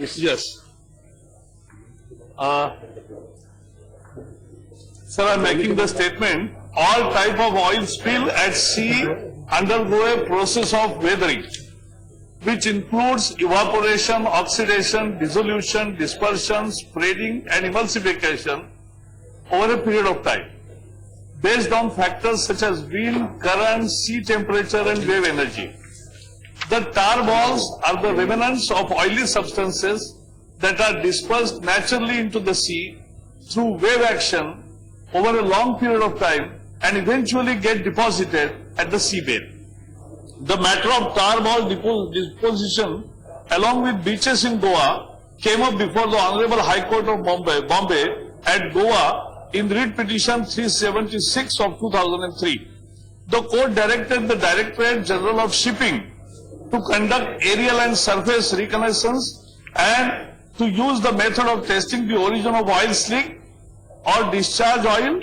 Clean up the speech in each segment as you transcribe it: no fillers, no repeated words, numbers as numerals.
Yes. Sir, I am making the statement, all type of oil spill at sea undergo a process of weathering, which includes evaporation, oxidation, dissolution, dispersion, spreading and emulsification over a period of time, based on factors such as wind, current, sea temperature and wave energy. The tar balls are the remnants of oily substances that are dispersed naturally into the sea through wave action over a long period of time and eventually get deposited at the seabed. The matter of tar ball disposition along with beaches in Goa came up before the Honorable High Court of Bombay at Goa in writ petition 376 of 2003. The court directed the Directorate General of Shipping to conduct aerial and surface reconnaissance and to use the method of testing the origin of oil slick or discharge oil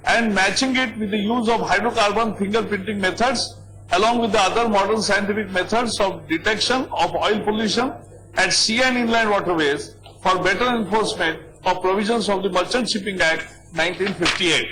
and matching it with the use of hydrocarbon fingerprinting methods along with the other modern scientific methods of detection of oil pollution at sea and inland waterways for better enforcement of provisions of the Merchant Shipping Act 1958.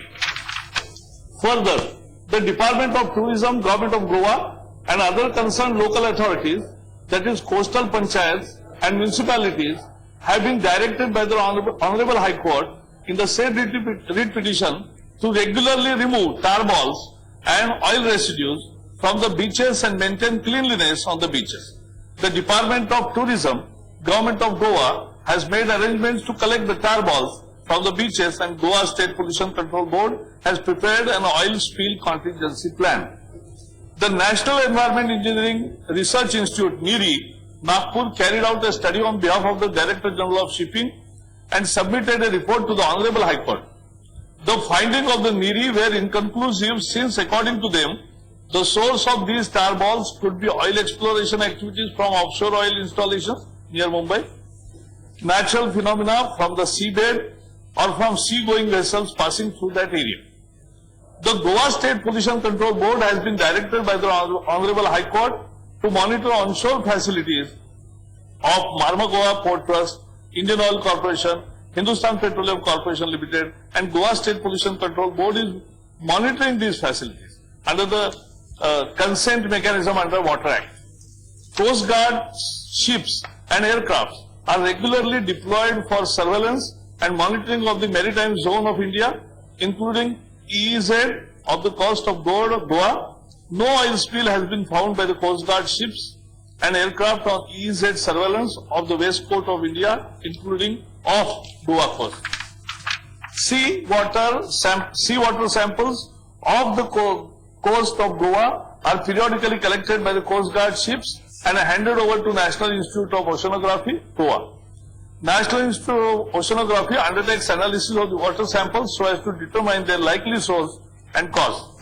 Further, the Department of Tourism, Government of Goa and other concerned local authorities, that is coastal panchayats and municipalities, have been directed by the Honorable High Court in the said writ petition to regularly remove tar balls and oil residues from the beaches and maintain cleanliness on the beaches. The Department of Tourism, Government of Goa, has made arrangements to collect the tar balls from the beaches, and Goa State Pollution Control Board has prepared an oil spill contingency plan. The National Environment Engineering Research Institute, NEERI, Nagpur, carried out a study on behalf of the Director General of Shipping and submitted a report to the Honorable High Court. The findings of the NEERI were inconclusive since, according to them, the source of these tar balls could be oil exploration activities from offshore oil installations near Mumbai, natural phenomena from the seabed or from sea-going vessels passing through that area. The Goa State Pollution Control Board has been directed by the Honorable High Court to monitor onshore facilities of Marma Port Trust, Indian Oil Corporation, Hindustan Petroleum Corporation Limited, and Goa State Pollution Control Board is monitoring these facilities under the consent mechanism under Water Act. Coast Guard ships and aircrafts are regularly deployed for surveillance and monitoring of the maritime zone of India, including EEZ of the coast of Goa. No oil spill has been found by the Coast Guard ships and aircraft on EEZ surveillance of the west coast of India, including off Goa coast. Seawater samples of the coast of Goa are periodically collected by the Coast Guard ships and are handed over to National Institute of Oceanography, Goa. National Institute of Oceanography undertakes analysis of the water samples so as to determine their likely source and cause.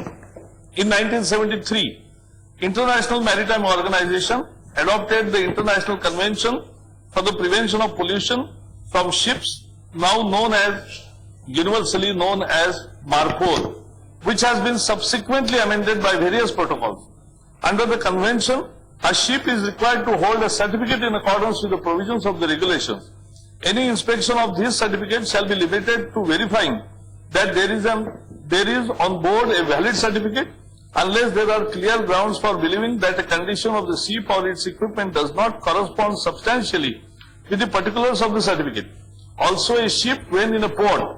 In 1973, International Maritime Organization adopted the International Convention for the Prevention of Pollution from Ships, now universally known as MARPOL, which has been subsequently amended by various protocols. Under the convention, a ship is required to hold a certificate in accordance with the provisions of the regulations. Any inspection of this certificate shall be limited to verifying that there is on board a valid certificate, unless there are clear grounds for believing that a condition of the ship or its equipment does not correspond substantially with the particulars of the certificate. Also, a ship when in a port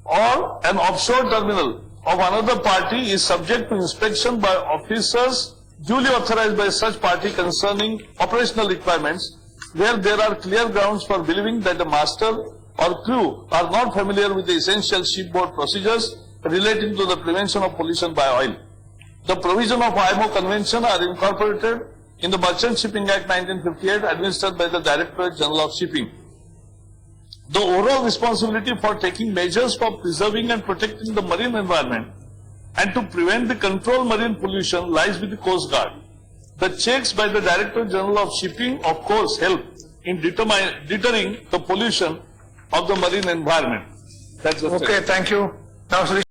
or an offshore terminal of another party is subject to inspection by officers duly authorized by such party concerning operational requirements, where there are clear grounds for believing that the master or crew are not familiar with the essential shipboard procedures relating to the prevention of pollution by oil. The provision of IMO Convention are incorporated in the Merchant Shipping Act 1958 administered by the Directorate General of Shipping. The overall responsibility for taking measures for preserving and protecting the marine environment and to prevent the control marine pollution lies with the Coast Guard. The checks by the Director General of Shipping, of course, help in deterring the pollution of the marine environment. That's okay, thank you. Now,